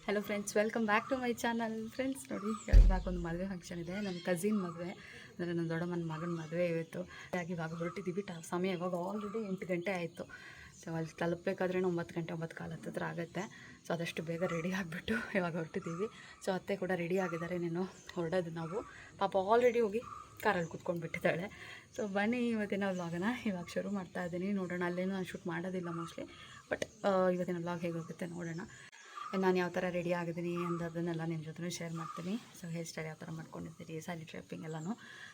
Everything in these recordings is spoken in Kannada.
Hello friends, welcome back to my channel. Friends ನೋಡಿ, ಇವಾಗ ಒಂದು ಮದುವೆ ಫಂಕ್ಷನ್ ಇದೆ. ನಮ್ಮ ಕಸಿನ್ ಮದುವೆ, ಅಂದರೆ ನನ್ನ ದೊಡ್ಡಮ್ಮನ ಮಗನ ಮದುವೆ ಇವತ್ತು. ಹಾಗಾಗಿ ಇವಾಗ ಹೊರಟಿದ್ದೀವಿ. ಸಮಯ ಇವಾಗ ಆಲ್ರೆಡಿ 8 ಗಂಟೆ ಆಯಿತು. ಸೊ ಅಲ್ಲಿ ತಲುಪಬೇಕಾದ್ರೆ 9 ಗಂಟೆ 9 ಕಾಲ ಹತ್ತಿರ ಆಗುತ್ತೆ. ಸೊ ಆದಷ್ಟು ಬೇಗ ರೆಡಿ ಆಗಿಬಿಟ್ಟು ಇವಾಗ ಹೊರಟಿದ್ದೀವಿ. ಸೊ ಅತ್ತೆ ಕೂಡ ರೆಡಿ ಆಗಿದ್ದಾರೆ. ನೀನು ಹೊರಡೋದು ನಾವು ಪಾಪ ಆಲ್ರೆಡಿ ಹೋಗಿ ಕಾರಲ್ಲಿ ಕೂತ್ಕೊಂಡು ಬಿಟ್ಟಿದ್ದಾಳೆ. ಸೊ ಬನ್ನಿ ಇವತ್ತಿನ ವ್ಲಾಗನ್ನ ಇವಾಗ ಶುರು ಮಾಡ್ತಾ ಇದ್ದೀನಿ. ನೋಡೋಣ, ಅಲ್ಲೇನೂ ನಾನು ಶೂಟ್ ಮಾಡೋದಿಲ್ಲ ಮೋಸ್ಟ್ಲಿ, ಬಟ್ ಇವತ್ತಿನ ವ್ಲಾಗ್ ಹೇಗೆ ಹೋಗುತ್ತೆ ನೋಡೋಣ. ನಾನು ಯಾವ ಥರ ರೆಡಿ ಆಗಿದ್ದೀನಿ ಅದನ್ನೆಲ್ಲ ನಿಮ್ಮ ಜೊತೆ ಶೇರ್ ಮಾಡ್ತೀನಿ. ಸೊ ಹೇರ್ ಸ್ಟೈಲ್ ಯಾವ ಥರ ಮಾಡ್ಕೊಂಡಿರ್ತೀರಿ, ಸ್ಯಾರಿ ಟ್ರಿಪ್ಪಿಂಗ್ ಎಲ್ಲನೂ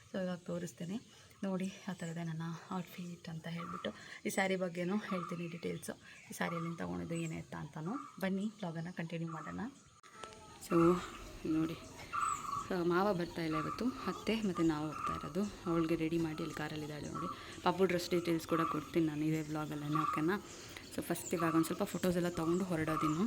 ಸೊ ಇವಾಗ ತೋರಿಸ್ತೀನಿ ನೋಡಿ. ಆ ಥರದೇ ನನ್ನ ಔಟ್ಫಿಟ್ ಅಂತ ಹೇಳಿಬಿಟ್ಟು ಈ ಸ್ಯಾರಿ ಬಗ್ಗೆನೂ ಹೇಳ್ತೀನಿ ಡೀಟೇಲ್ಸು. ಈ ಸ್ಯಾರಿಯಲ್ಲಿ ತೊಗೊಂಡಿದ್ದು ಏನೇ ಇತ್ತ ಅಂತಲೂ. ಬನ್ನಿ ವ್ಲಾಗನ್ನು ಕಂಟಿನ್ಯೂ ಮಾಡೋಣ. ಸೊ ನೋಡಿ, ಮಾವ ಬರ್ತಾಯಿಲ್ಲ ಇವತ್ತು, ಅತ್ತೆ ಮತ್ತು ನಾವು ಹೋಗ್ತಾ ಇರೋದು. ಅವಳಿಗೆ ರೆಡಿ ಮಾಡಿ ಇಲ್ಲಿ ಕಾರಲ್ಲಿದ್ದಾಳೆ ನೋಡಿ. ಪಾಪು ಡ್ರೆಸ್ ಡೀಟೇಲ್ಸ್ ಕೂಡ ಕೊಡ್ತೀನಿ ನಾನು ಇದೇ ವ್ಲಾಗಲ್ಲೇ, ಓಕೆನಾ. ಸೊ ಫಸ್ಟ್ ಇವಾಗ ಒಂದು ಸ್ವಲ್ಪ ಫೋಟೋಸ್ ಎಲ್ಲ ತೊಗೊಂಡು ಹೊರಡೋದಿನ್ನು.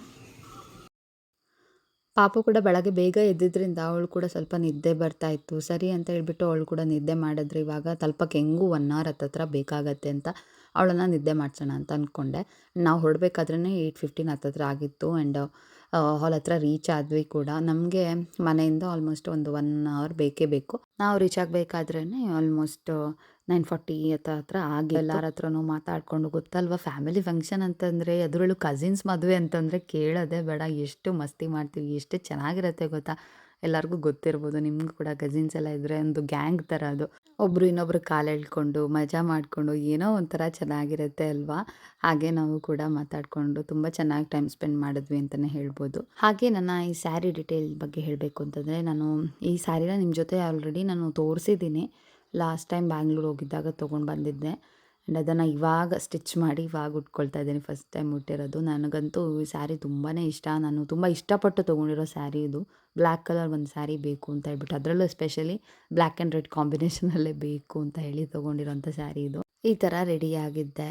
ಪಾಪು ಕೂಡ ಬೆಳಗ್ಗೆ ಬೇಗ ಎದ್ದಿದ್ದರಿಂದ ಅವಳು ಕೂಡ ಸ್ವಲ್ಪ ನಿದ್ದೆ ಬರ್ತಾಯಿತ್ತು. ಸರಿ ಅಂತ ಹೇಳ್ಬಿಟ್ಟು ಅವಳು ಕೂಡ ನಿದ್ದೆ ಮಾಡಿದ್ರೆ ಇವಾಗ ತಲುಪಕ್ಕೆ ಹೆಂಗೂ 1 ಅವರ್ ಹತ್ತತ್ರ ಬೇಕಾಗತ್ತೆ ಅಂತ ಅವಳನ್ನು ನಿದ್ದೆ ಮಾಡಿಸೋಣ ಅಂತ ಅಂದ್ಕೊಂಡೆ. ನಾವು ಹೊರಡಬೇಕಾದ್ರೇ 8:15 ಹತ್ತತ್ರ ಆಗಿತ್ತು. ಆ್ಯಂಡ್ ಹಾಲ್ ಹತ್ರ ರೀಚ್ ಆದ್ವಿ ಕೂಡ. ನಮಗೆ ಮನೆಯಿಂದ ಆಲ್ಮೋಸ್ಟ್ ಒಂದು 1 ಅವರ್ ಬೇಕೇ ಬೇಕು. ನಾವು ರೀಚ್ ಆಗಬೇಕಾದ್ರೇ ಆಲ್ಮೋಸ್ಟ್ 9:40 ಹತ್ರ ಆಗಿ ಎಲ್ಲರ ಹತ್ರನೂ ಮಾತಾಡಿಕೊಂಡು, ಗೊತ್ತಲ್ವ ಫ್ಯಾಮಿಲಿ ಫಂಕ್ಷನ್ ಅಂತಂದರೆ, ಅದರಲ್ಲೂ ಕಸಿನ್ಸ್ ಮದುವೆ ಅಂತಂದರೆ ಕೇಳೋದೇ ಬೇಡ. ಎಷ್ಟು ಮಸ್ತಿ ಮಾಡ್ತೀವಿ, ಎಷ್ಟು ಚೆನ್ನಾಗಿರುತ್ತೆ ಗೊತ್ತಾ. ಎಲ್ಲರಿಗೂ ಗೊತ್ತಿರ್ಬೋದು, ನಿಮಗೂ ಕೂಡ ಕಸಿನ್ಸ್ ಎಲ್ಲ ಇದ್ದರೆ ಒಂದು ಗ್ಯಾಂಗ್ ಥರ ಅದು. ಒಬ್ಬರು ಇನ್ನೊಬ್ರು ಕಾಲು ಎಳ್ಕೊಂಡು ಮಜಾ ಮಾಡಿಕೊಂಡು ಏನೋ ಒಂಥರ ಚೆನ್ನಾಗಿರುತ್ತೆ ಅಲ್ವಾ. ಹಾಗೆ ನಾವು ಕೂಡ ಮಾತಾಡಿಕೊಂಡು ತುಂಬ ಚೆನ್ನಾಗಿ ಟೈಮ್ ಸ್ಪೆಂಡ್ ಮಾಡಿದ್ವಿ ಅಂತಲೇ ಹೇಳ್ಬೋದು. ಹಾಗೆ ನನ್ನ ಈ ಸ್ಯಾರಿ ಡಿಟೇಲ್ ಬಗ್ಗೆ ಹೇಳಬೇಕು ಅಂತಂದರೆ, ನಾನು ಈ ಸ್ಯಾರಿನ ನಿಮ್ಮ ಜೊತೆ ಆಲ್ರೆಡಿ ನಾನು ತೋರಿಸಿದ್ದೀನಿ. ಲಾಸ್ಟ್ ಟೈಮ್ ಬ್ಯಾಂಗ್ಳೂರು ಹೋಗಿದ್ದಾಗ ತೊಗೊಂಡು ಬಂದಿದ್ದೆ. ಆ್ಯಂಡ್ ಅದನ್ನು ಇವಾಗ ಸ್ಟಿಚ್ ಮಾಡಿ ಇವಾಗ ಉಟ್ಕೊಳ್ತಾ ಇದ್ದೀನಿ. ಫಸ್ಟ್ ಟೈಮ್ ಉಟ್ಟಿರೋದು. ನನಗಂತೂ ಈ ಸ್ಯಾರಿ ತುಂಬಾ ಇಷ್ಟ. ನಾನು ತುಂಬ ಇಷ್ಟಪಟ್ಟು ತೊಗೊಂಡಿರೋ ಸ್ಯಾರಿ ಇದು. ಬ್ಲ್ಯಾಕ್ ಕಲರ್ ಒಂದು ಸ್ಯಾರಿ ಬೇಕು ಅಂತ ಹೇಳ್ಬಿಟ್ಟು, ಅದರಲ್ಲೂ ಎಸ್ಪೆಷಲಿ ಬ್ಲ್ಯಾಕ್ ಆ್ಯಂಡ್ ರೆಡ್ ಕಾಂಬಿನೇಷನಲ್ಲೇ ಬೇಕು ಅಂತ ಹೇಳಿ ತೊಗೊಂಡಿರೋಂಥ ಸ್ಯಾರಿ ಇದು. ಈ ಥರ ರೆಡಿಯಾಗಿದ್ದೆ.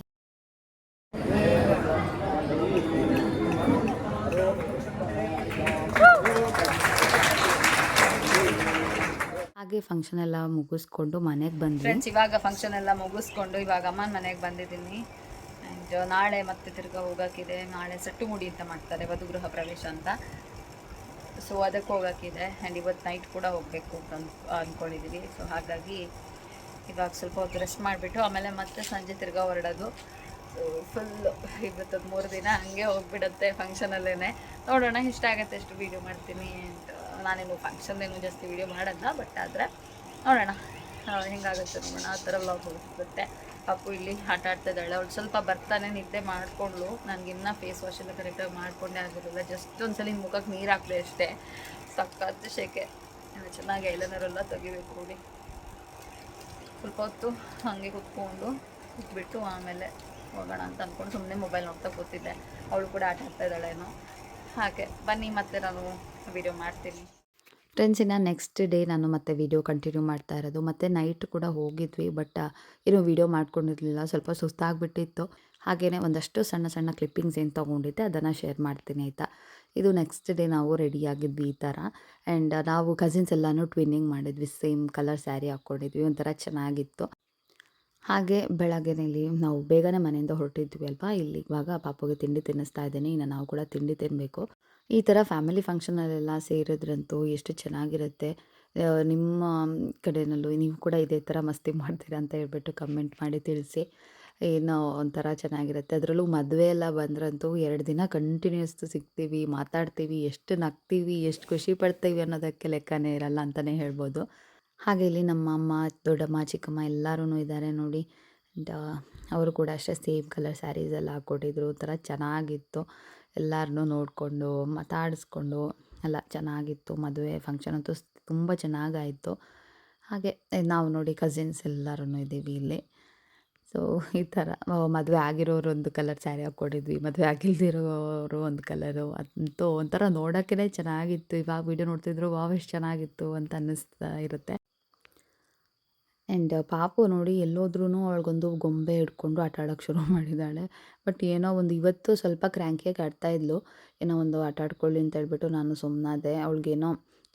ಹಾಗೆ ಫಂಕ್ಷನ್ ಎಲ್ಲ ಮುಗಿಸ್ಕೊಂಡು ಮನೆಗೆ ಬಂದ್ವಿ. ಫ್ರೆಂಡ್ಸ್, ಇವಾಗ ಫಂಕ್ಷನ್ ಎಲ್ಲ ಮುಗಿಸ್ಕೊಂಡು ಇವಾಗ ಅಮ್ಮನ ಮನೆಗೆ ಬಂದಿದ್ದೀನಿ. ಆ್ಯಂಡ್ ನಾಳೆ ಮತ್ತೆ ತಿರ್ಗಾ ಹೋಗೋಕ್ಕಿದೆ. ನಾಳೆ ಸಟ್ಟುಮುಡಿ ಅಂತ ಮಾಡ್ತಾರೆ, ವಧುಗೃಹ ಪ್ರವೇಶ ಅಂತ. ಸೊ ಅದಕ್ಕೆ ಹೋಗೋಕ್ಕಿದೆ. ಆ್ಯಂಡ್ ಇವತ್ತು ನೈಟ್ ಕೂಡ ಹೋಗಬೇಕು ಅಂತ ಅಂದ್ಕೊಂಡಿದ್ದೀವಿ. ಸೊ ಹಾಗಾಗಿ ಇವಾಗ ಸ್ವಲ್ಪ ಹೊತ್ತು ರೆಸ್ಟ್ ಮಾಡಿಬಿಟ್ಟು ಆಮೇಲೆ ಮತ್ತೆ ಸಂಜೆ ತಿರ್ಗಾ ಹೊರಡೋದು. ಸೊ ಫುಲ್ಲು ಇವತ್ತದು 3 ದಿನ ಹಂಗೆ ಹೋಗ್ಬಿಡುತ್ತೆ ಫಂಕ್ಷನಲ್ಲೇ. ನೋಡೋಣ ಇಷ್ಟ ಆಗುತ್ತೆ, ಎಷ್ಟು ವೀಡಿಯೋ ಮಾಡ್ತೀನಿ. ಆ್ಯಂಡ್ ನಾನೇನು ಫಂಕ್ಷನ್ದೇನು ಜಾಸ್ತಿ ವೀಡಿಯೋ ಮಾಡೋಲ್ಲ, ಬಟ್ ಆದರೆ ನೋಡೋಣ ಹೆಂಗಾಗುತ್ತೆ ನೋಡೋಣ. ಆ ಥರ ವ್ಲಾಗ್ ಹೋಗುತ್ತೆ. ಪಾಪು ಇಲ್ಲಿ ಆಟ ಆಡ್ತಿದ್ದಾಳೆ. ಅವಳು ಸ್ವಲ್ಪ ಬರ್ತಾನೆ ನಿದ್ದೆ ಮಾಡಿಕೊಂಡ್ಳು. ನನಗಿನ್ನ ಫೇಸ್ ವಾಶ್ ಎಲ್ಲ ಕರೆಕ್ಟಾಗಿ ಮಾಡಿಕೊಂಡೇ ಆಗಿರಲಿಲ್ಲ. ಜಸ್ಟ್ ಒಂದ್ಸಲ ಮುಖಕ್ಕೆ ನೀರು ಹಾಕಿದೆ ಅಷ್ಟೇ. ಸಕ್ಕತ್ತು ಶೆಕೆ, ಚೆನ್ನಾಗಿ ಐಲೈನರೆಲ್ಲ ತೆಗಿಬೇಕು ನೋಡಿ. ಸ್ವಲ್ಪ ಹೊತ್ತು ಹಾಗೆ ಕುತ್ಕೊಂಡು ಇಟ್ಬಿಟ್ಟು ಆಮೇಲೆ ಹೋಗೋಣ ಅಂತ ಅಂದ್ಕೊಂಡು ಸುಮ್ಮನೆ ಮೊಬೈಲ್ ನೋಡ್ತಾ ಕೂತಿದ್ದೆ. ಅವಳು ಕೂಡ ಆಟ ಆಡ್ತಾ ಇದ್ದಾಳೇನೋ. ಹಾಗೆ ಬನ್ನಿ ಮತ್ತೆ ನಾನು ವೀಡಿಯೋ ಮಾಡ್ತೀನಿ. ಫ್ರೆಂಡ್ಸ್, ಇನ್ನು ನೆಕ್ಸ್ಟ್ ಡೇ ನಾನು ಮತ್ತೆ ವೀಡಿಯೋ ಕಂಟಿನ್ಯೂ ಮಾಡ್ತಾ ಇರೋದು. ಮತ್ತು ನೈಟ್ ಕೂಡ ಹೋಗಿದ್ವಿ, ಬಟ್ ಏನೂ ವೀಡಿಯೋ ಮಾಡ್ಕೊಂಡಿರಲಿಲ್ಲ, ಸ್ವಲ್ಪ ಸುಸ್ತಾಗಿಬಿಟ್ಟಿತ್ತು. ಹಾಗೆಯೇ ಒಂದಷ್ಟು ಸಣ್ಣ ಸಣ್ಣ ಕ್ಲಿಪ್ಪಿಂಗ್ಸ್ ಏನು ತೊಗೊಂಡಿದ್ದೆ ಅದನ್ನು ಶೇರ್ ಮಾಡ್ತೀನಿ ಆಯಿತಾ. ಇದು ನೆಕ್ಸ್ಟ್ ಡೇ ನಾವು ರೆಡಿಯಾಗಿದ್ವಿ ಈ ಥರ. ಆ್ಯಂಡ್ ನಾವು ಕಸಿನ್ಸ್ ಎಲ್ಲನೂ ಟ್ವಿನ್ನಿಂಗ್ ಮಾಡಿದ್ವಿ. ಸೇಮ್ ಕಲರ್ ಸ್ಯಾರಿ ಹಾಕ್ಕೊಂಡಿದ್ವಿ, ಒಂಥರ ಚೆನ್ನಾಗಿತ್ತು. ಹಾಗೆ ಬೆಳಗ್ಗೆನಲ್ಲಿ ನಾವು ಬೇಗನೆ ಮನೆಯಿಂದ ಹೊರಟಿದ್ವಿ ಅಲ್ವಾ. ಇಲ್ಲಿ ಇವಾಗ ಪಾಪುಗೆ ತಿಂಡಿ ತಿನ್ನಿಸ್ತಾ ಇದ್ದೀನಿ. ಇನ್ನು ನಾವು ಕೂಡ ತಿಂಡಿ ತಿನ್ನಬೇಕು. ಈ ಥರ ಫ್ಯಾಮಿಲಿ ಫಂಕ್ಷನಲ್ಲೆಲ್ಲ ಸೇರಿದ್ರಂತೂ ಎಷ್ಟು ಚೆನ್ನಾಗಿರುತ್ತೆ. ನಿಮ್ಮ ಕಡೆಯಲ್ಲೂ ನೀವು ಕೂಡ ಇದೇ ಥರ ಮಸ್ತಿ ಮಾಡ್ತೀರಾ ಅಂತ ಹೇಳ್ಬಿಟ್ಟು ಕಮೆಂಟ್ ಮಾಡಿ ತಿಳಿಸಿ. ಏನೋ ಒಂಥರ ಚೆನ್ನಾಗಿರುತ್ತೆ. ಅದರಲ್ಲೂ ಮದುವೆ ಎಲ್ಲ ಬಂದ್ರಂತೂ 2 ದಿನ ಕಂಟಿನ್ಯೂಸ್ ಸಿಗ್ತೀವಿ, ಮಾತಾಡ್ತೀವಿ, ಎಷ್ಟು ನಗ್ತೀವಿ, ಎಷ್ಟು ಖುಷಿ ಪಡ್ತೀವಿ ಅನ್ನೋದಕ್ಕೆ ಲೆಕ್ಕನೇ ಇರಲ್ಲ ಅಂತಲೇ ಹೇಳ್ಬೋದು. ಹಾಗೆ ಇಲ್ಲಿ ನಮ್ಮ ಅಮ್ಮ, ದೊಡ್ಡಮ್ಮ, ಚಿಕ್ಕಮ್ಮ ಎಲ್ಲರೂ ಇದ್ದಾರೆ ನೋಡಿ. ಆ್ಯಂಡ್ ಅವರು ಕೂಡ ಅಷ್ಟೇ ಸೇಮ್ ಕಲರ್ ಸ್ಯಾರೀಸ್ ಎಲ್ಲ ಹಾಕ್ಕೊಟ್ಟಿದ್ರು. ಒಂಥರ ಚೆನ್ನಾಗಿತ್ತು. ಎಲ್ಲರನ್ನೂ ನೋಡಿಕೊಂಡು ಮಾತಾಡಿಸ್ಕೊಂಡು ಎಲ್ಲ ಚೆನ್ನಾಗಿತ್ತು. ಮದುವೆ ಫಂಕ್ಷನ್ ಅಂತೂ ತುಂಬ ಚೆನ್ನಾಗಾಯಿತು. ಹಾಗೆ ನಾವು ನೋಡಿ ಕಸಿನ್ಸ್ ಎಲ್ಲರೂ ಇದ್ದೀವಿ ಇಲ್ಲಿ. ಸೊ ಈ ಥರ ಮದುವೆ ಆಗಿರೋರು ಒಂದು ಕಲರ್ ಸ್ಯಾರಿ ಹಾಕ್ಕೊಂಡಿದ್ವಿ, ಮದುವೆ ಆಗಿಲ್ದಿರೋರು ಒಂದು ಕಲರು. ಅಂತೂ ಒಂಥರ ನೋಡೋಕ್ಕೇ ಚೆನ್ನಾಗಿತ್ತು. ಇವಾಗ ವೀಡಿಯೋ ನೋಡ್ತಿದ್ರು ವಾವ್ ಎಷ್ಟು ಚೆನ್ನಾಗಿತ್ತು ಅಂತ ಅನ್ನಿಸ್ತಾ ಇರುತ್ತೆ. ಆ್ಯಂಡ್ ಪಾಪು ನೋಡಿ ಎಲ್ಲೋದ್ರೂ ಅವಳಿಗೊಂದು ಗೊಂಬೆ ಹಿಡ್ಕೊಂಡು ಆಟ ಆಡೋಕ್ಕೆ ಶುರು ಮಾಡಿದ್ದಾಳೆ. ಬಟ್ ಏನೋ ಒಂದು ಇವತ್ತು ಸ್ವಲ್ಪ ಕ್ರ್ಯಾಂಕಿಯಾಗಿ ಆಡ್ತಾ ಇದ್ಲು. ಏನೋ ಒಂದು ಆಟ ಆಡ್ಕೊಳ್ಳಿ ಅಂತ ಹೇಳ್ಬಿಟ್ಟು ನಾನು ಸುಮ್ಮನಾದೆ. ಅವಳಿಗೇನೋ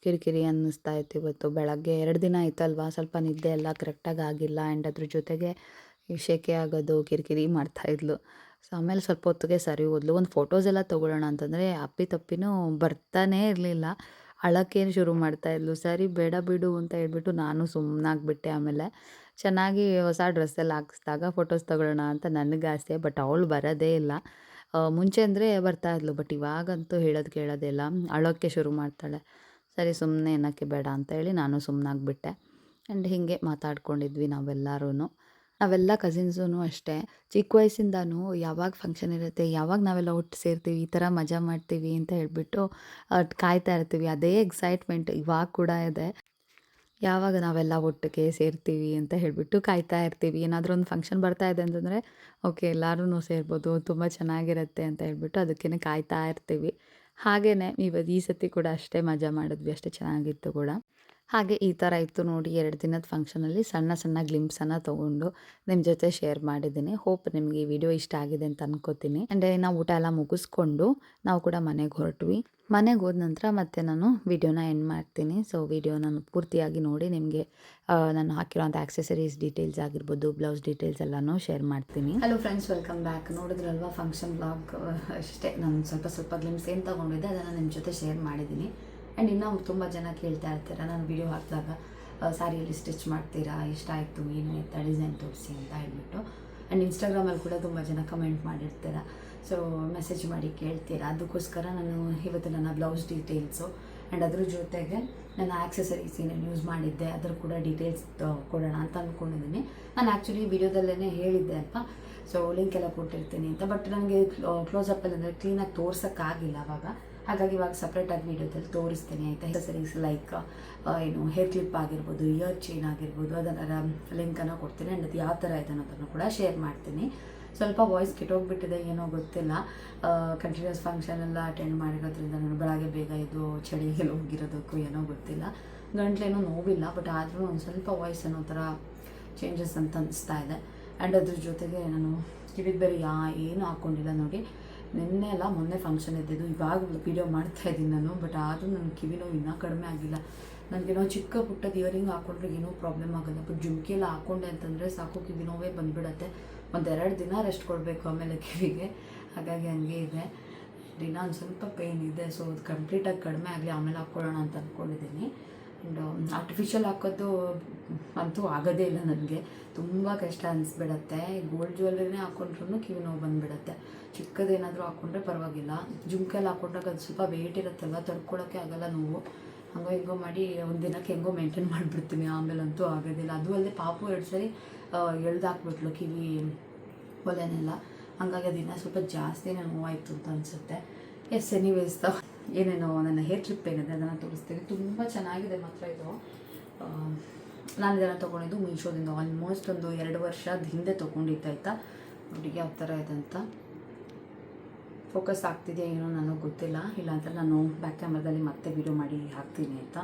ಕಿರಿಕಿರಿ ಅನ್ನಿಸ್ತಾ ಇತ್ತು ಇವತ್ತು. ಬೆಳಗ್ಗೆ 2 ದಿನ ಆಯ್ತಲ್ವಾ, ಸ್ವಲ್ಪ ನಿದ್ದೆ ಎಲ್ಲ ಕರೆಕ್ಟಾಗಿ ಆಗಿಲ್ಲ. ಆ್ಯಂಡ್ ಅದ್ರ ಜೊತೆಗೆ ಈ ಸೆಕೆ ಆಗೋದು, ಕಿರಿಕಿರಿ ಮಾಡ್ತಾಯಿದ್ಲು. ಸೊ ಆಮೇಲೆ ಸ್ವಲ್ಪ ಹೊತ್ತಿಗೆ ಸರಿ ಹೋದ್ಲು. ಒಂದು ಫೋಟೋಸ್ ಎಲ್ಲ ತೊಗೊಳ್ಳೋಣ ಅಂತಂದರೆ ಅಪ್ಪಿತಪ್ಪಿನೂ ಬರ್ತಾನೇ ಇರಲಿಲ್ಲ. ಅಳಕ್ಕೇನು ಶುರು ಮಾಡ್ತಾಯಿದ್ಲು. ಸರಿ ಬೇಡ ಬಿಡು ಅಂತ ಹೇಳ್ಬಿಟ್ಟು ನಾನು ಸುಮ್ಮನಾಗ್ಬಿಟ್ಟೆ. ಆಮೇಲೆ ಚೆನ್ನಾಗಿ ಹೊಸ ಡ್ರೆಸ್ಸೆಲ್ಲ ಹಾಕಿಸ್ದಾಗ ಫೋಟೋಸ್ ತೊಗೊಳ್ಳೋಣ ಅಂತ ನನಗೆ ಆಸೆ. ಬಟ್ ಅವಳು ಬರೋದೇ ಇಲ್ಲ. ಮುಂಚೆ ಅಂದರೆ ಬರ್ತಾಯಿದ್ಲು. ಬಟ್ ಇವಾಗಂತೂ ಹೇಳೋದು ಕೇಳೋದೇ ಇಲ್ಲ. ಅಳೋಕ್ಕೆ ಶುರು ಮಾಡ್ತಾಳೆ. ಸರಿ ಸುಮ್ಮನೆ ಏನಕ್ಕೆ ಬೇಡ ಅಂತ ಹೇಳಿ ನಾನು ಸುಮ್ಮನಾಗ್ಬಿಟ್ಟೆ. ಆ್ಯಂಡ್ ಹೀಗೆ ಮಾತಾಡ್ಕೊಂಡಿದ್ವಿ ನಾವೆಲ್ಲರೂ. ನಾವೆಲ್ಲ ಕಸಿನ್ಸೂ ಅಷ್ಟೇ ಚಿಕ್ಕ ವಯಸ್ಸಿಂದನೂ ಯಾವಾಗ ಫಂಕ್ಷನ್ ಇರುತ್ತೆ, ಯಾವಾಗ ನಾವೆಲ್ಲ ಒಟ್ಟು ಸೇರ್ತೀವಿ, ಈ ಥರ ಮಜಾ ಮಾಡ್ತೀವಿ ಅಂತ ಹೇಳ್ಬಿಟ್ಟು ಕಾಯ್ತಾ ಇರ್ತೀವಿ. ಅದೇ ಎಕ್ಸೈಟ್ಮೆಂಟ್ ಇವಾಗ ಕೂಡ ಇದೆ. ಯಾವಾಗ ನಾವೆಲ್ಲ ಒಟ್ಟಿಗೆ ಸೇರ್ತೀವಿ ಅಂತ ಹೇಳಿಬಿಟ್ಟು ಕಾಯ್ತಾ ಇರ್ತೀವಿ. ಏನಾದರೂ ಒಂದು ಫಂಕ್ಷನ್ ಬರ್ತಾ ಇದೆ ಅಂತಂದರೆ ಓಕೆ ಎಲ್ಲರೂ ಸೇರ್ಬೋದು, ತುಂಬ ಚೆನ್ನಾಗಿರುತ್ತೆ ಅಂತ ಹೇಳ್ಬಿಟ್ಟು ಅದಕ್ಕೇ ಕಾಯ್ತಾ ಇರ್ತೀವಿ. ಹಾಗೆಯೇ ಈ ಸತಿ ಕೂಡ ಅಷ್ಟೇ ಮಜಾ ಮಾಡಿದ್ವಿ, ಅಷ್ಟೇ ಚೆನ್ನಾಗಿತ್ತು ಕೂಡ. ಹಾಗೆ ಈ ಥರ ಇತ್ತು ನೋಡಿ 2 ದಿನದ ಫಂಕ್ಷನಲ್ಲಿ ಸಣ್ಣ ಸಣ್ಣ ಗ್ಲಿಂಪ್ಸನ್ನು ತೊಗೊಂಡು ನಿಮ್ಮ ಜೊತೆ ಶೇರ್ ಮಾಡಿದ್ದೀನಿ. ಹೋಪ್ ನಿಮಗೆ ಈ ವಿಡಿಯೋ ಇಷ್ಟ ಆಗಿದೆ ಅಂತ ಅನ್ಕೋತೀನಿ. ಆ್ಯಂಡ್ ನಾವು ಊಟ ಎಲ್ಲ ಮುಗಿಸ್ಕೊಂಡು ನಾವು ಕೂಡ ಮನೆಗೆ ಹೊರಟ್ವಿ. ಮನೆಗೆ ಹೋದ ನಂತರ ಮತ್ತೆ ನಾನು ವಿಡಿಯೋನ ಎಂಡ್ ಮಾಡ್ತೀನಿ. ಸೊ ವಿಡಿಯೋನ ಪೂರ್ತಿಯಾಗಿ ನೋಡಿ ನಿಮಗೆ ನಾನು ಹಾಕಿರೋಂಥ ಆಕ್ಸೆಸರೀಸ್ ಡೀಟೇಲ್ಸ್ ಆಗಿರ್ಬೋದು, ಬ್ಲೌಸ್ ಡೀಟೇಲ್ಸ್ ಎಲ್ಲನೂ ಶೇರ್ ಮಾಡ್ತೀನಿ. Hello friends, welcome back. ನೋಡಿದ್ರಲ್ವಾ ಫಂಕ್ಷನ್ ಬ್ಲಾಗ್ ಅಷ್ಟೇ. ನಾನು ಸ್ವಲ್ಪ ಗ್ಲಿಮ್ಸ್ ಏನು ತೊಗೊಂಡಿದ್ದೆ ಅದನ್ನು ನಿಮ್ಮ ಜೊತೆ ಶೇರ್ ಮಾಡಿದ್ದೀನಿ. ಆ್ಯಂಡ್ ಇನ್ನೂ ತುಂಬ ಜನ ಕೇಳ್ತಾ ಇರ್ತೀರ ನಾನು ವಿಡಿಯೋ ಹಾಕಿದಾಗ ಸ್ಯಾರಿಯಲ್ಲಿ ಸ್ಟಿಚ್ ಮಾಡ್ತೀರಾ, ಇಷ್ಟ ಆಯಿತು, ಏನು ಎತ್ತ ಡಿಸೈನ್ ತೋರಿಸಿ ಅಂತ ಹೇಳ್ಬಿಟ್ಟು. ಆ್ಯಂಡ್ ಇನ್ಸ್ಟಾಗ್ರಾಮಲ್ಲಿ ಕೂಡ ತುಂಬ ಜನ ಕಮೆಂಟ್ ಮಾಡಿರ್ತೀರ, ಸೊ ಮೆಸೇಜ್ ಮಾಡಿ ಕೇಳ್ತೀರಾ. ಅದಕ್ಕೋಸ್ಕರ ನಾನು ಇವತ್ತು ನನ್ನ ಬ್ಲೌಸ್ ಡೀಟೇಲ್ಸು ಆ್ಯಂಡ್ ಅದ್ರ ಜೊತೆಗೆ ನನ್ನ ಆಕ್ಸೆಸರೀಸ್ ಏನೇನು ಯೂಸ್ ಮಾಡಿದ್ದೆ ಅದ್ರ ಕೂಡ ಡೀಟೇಲ್ಸ್ ಕೊಡೋಣ ಅಂತ ಅಂದ್ಕೊಂಡಿದ್ದೀನಿ. ನಾನು ಆ್ಯಕ್ಚುಲಿ ವಿಡಿಯೋದಲ್ಲೇ ಹೇಳಿದ್ದೆ ಅಪ್ಪ, ಸೊ ಲಿಂಕ್ ಎಲ್ಲ ಕೊಟ್ಟಿರ್ತೀನಿ ಅಂತ. ಬಟ್ ನನಗೆ ಕ್ಲೋಸಪ್ಪಲ್ಲಿ ಅಂದರೆ ಕ್ಲೀನಾಗಿ ತೋರ್ಸೋಕ್ಕಾಗಿಲ್ಲ ಅವಾಗ. ಹಾಗಾಗಿ ಇವಾಗ ಸಪ್ರೇಟಾಗಿ ವೀಡಿಯೋದಲ್ಲಿ ತೋರಿಸ್ತೀನಿ ಆಯಿತಾ. ಆಕ್ಸೆಸರೀಸ್ ಲೈಕ್ ಏನು ಹೇರ್ ಕ್ಲಿಪ್ ಆಗಿರ್ಬೋದು, ಇಯರ್ ಚೈನ್ ಆಗಿರ್ಬೋದು, ಅದರ ಲಿಂಕನ್ನು ಕೊಡ್ತೀನಿ. ಆ್ಯಂಡ್ ಅದು ಯಾವ ಥರ ಇದೆ ಅನ್ನೋದನ್ನು ಕೂಡ ಶೇರ್ ಮಾಡ್ತೀನಿ. ಸ್ವಲ್ಪ ವಾಯ್ಸ್ ಕೆಟ್ಟೋಗ್ಬಿಟ್ಟಿದೆ, ಏನೋ ಗೊತ್ತಿಲ್ಲ. ಕಂಟಿನ್ಯೂಸ್ ಫಂಕ್ಷನ್ ಎಲ್ಲ ಅಟೆಂಡ್ ಮಾಡಿರೋದ್ರಿಂದ ನಾನು ಬೆಳಗ್ಗೆ ಬೇಗ ಇದು ಚಳಿಗೆ ಹೋಗಿರೋದಕ್ಕೂ ಏನೋ ಗೊತ್ತಿಲ್ಲ. ಗಂಟ್ಲೇನೂ ನೋವಿಲ್ಲ, ಬಟ್ ಆದರೂ ಒಂದು ಸ್ವಲ್ಪ ವಾಯ್ಸ್ ಅನ್ನೋ ಥರ ಚೇಂಜಸ್ ಅಂತ ಅನಿಸ್ತಾ ಇದೆ. ಆ್ಯಂಡ್ ಅದ್ರ ಜೊತೆಗೆ ನಾನು ಕಿವಿಗೆ ಬೇರೆ ಏನು ಹಾಕ್ಕೊಂಡಿಲ್ಲ ನೋಡಿ. ನಿನ್ನೆ ಅಲ್ಲ ಮೊನ್ನೆ ಫಂಕ್ಷನ್ ಇದ್ದಿದ್ದು, ಇವಾಗ ವೀಡಿಯೋ ಮಾಡ್ತಾಯಿದ್ದೀನಿ ನಾನು. ಬಟ್ ಆದರೂ ನನ್ನ ಕಿವಿ ನೋವು ಇನ್ನೂ ಕಡಿಮೆ ಆಗಿಲ್ಲ. ನನಗೇನೋ ಚಿಕ್ಕ ಪುಟ್ಟದ ಇಯರಿಂಗ್ ಹಾಕ್ಕೊಂಡ್ರೆ ಏನೂ ಪ್ರಾಬ್ಲಮ್ ಆಗೋಲ್ಲ. ಬಟ್ ಜುಮ್ಕಿ ಎಲ್ಲ ಹಾಕ್ಕೊಂಡೆ ಅಂತಂದರೆ ಸಾಕು ಕಿವಿ ನೋವೇ ಬಂದುಬಿಡತ್ತೆ. 1-2 ದಿನ ರೆಸ್ಟ್ ಕೊಡಬೇಕು ಆಮೇಲೆ ಕಿವಿಗೆ. ಹಾಗಾಗಿ ಹಂಗೆ ಇದೆ. ದಿನ ಒಂದು ಸ್ವಲ್ಪ ಪೇಯ್ನ್ ಇದೆ. ಸೊ ಅದು ಕಂಪ್ಲೀಟಾಗಿ ಕಡಿಮೆ ಆಗಲಿ ಆಮೇಲೆ ಹಾಕ್ಕೊಳ್ಳೋಣ ಅಂತ ಅಂದ್ಕೊಂಡಿದ್ದೀನಿ. ಆ್ಯಂಡ್ ಆರ್ಟಿಫಿಷಿಯಲ್ ಹಾಕೋದು ಅಂತೂ ಆಗೋದೇ ಇಲ್ಲ ನನಗೆ. ತುಂಬ ಕಷ್ಟ ಅನಿಸ್ಬಿಡತ್ತೆ. ಗೋಲ್ಡ್ ಜ್ಯುವೆಲ್ಲರಿನೇ ಹಾಕ್ಕೊಂಡ್ರೂ ಕಿವಿ ನೋವು ಬಂದುಬಿಡತ್ತೆ. ಚಿಕ್ಕದೇನಾದರೂ ಹಾಕ್ಕೊಂಡ್ರೆ ಪರವಾಗಿಲ್ಲ. ಜುಮ್ಕೆಲ್ಲ ಹಾಕ್ಕೊಂಡ್ರಾಗ ಅದು ಸ್ವಲ್ಪ ವೆಯ್ಟ್ ಇರುತ್ತಲ್ವ, ತಡ್ಕೊಳ್ಳೋಕ್ಕೆ ಆಗೋಲ್ಲ ನೋವು. ಹಂಗೋ ಹಿಂಗೋ ಮಾಡಿ ಒಂದು ದಿನಕ್ಕೆ ಹೆಂಗೋ ಮೇಂಟೈನ್ ಮಾಡಿಬಿಡ್ತೀನಿ, ಆಮೇಲಂತೂ ಆಗೋದಿಲ್ಲ. ಅದು ಅಲ್ಲದೆ ಪಾಪು 2 ಸರಿ ಎಳ್ದಾಕ್ಬಿಟ್ಲು ಕಿವಿ ಒಲೆನೆಲ್ಲ. ಹಾಗಾಗಿ ದಿನ ಸ್ವಲ್ಪ ಜಾಸ್ತಿನೇ ನೋವಾಯಿತು ಅಂತ ಅನಿಸುತ್ತೆ. ಎನಿವೇಸ್ ಏನೇನೋ ನನ್ನ ಹೇರ್ ಕ್ಲಿಪ್ ಏನಿದೆ ಅದನ್ನು ತೋರಿಸ್ತೀನಿ. ತುಂಬ ಚೆನ್ನಾಗಿದೆ ಮಾತ್ರ ಇದು. ನಾನು ಇದನ್ನು ತೊಗೊಂಡಿದ್ದು ಮೀಶೋದಿಂದ ಆಲ್ಮೋಸ್ಟ್ ಒಂದು 2 ವರ್ಷದ ಹಿಂದೆ ತೊಗೊಂಡಿದ್ದೆ ಆಯಿತಾ. ನೋಡಿ ಯಾವ ಥರ ಇದೆ ಅಂತ. ಫೋಕಸ್ ಆಗ್ತಿದೆಯಾ ಏನೋ ನನಗೆ ಗೊತ್ತಿಲ್ಲ. ಇಲ್ಲಾಂತ ನಾನು ಬ್ಯಾಕ್ ಕ್ಯಾಮ್ರಾದಲ್ಲಿ ಮತ್ತೆ ವಿಡಿಯೋ ಮಾಡಿ ಹಾಕ್ತೀನಿ ಆಯಿತಾ.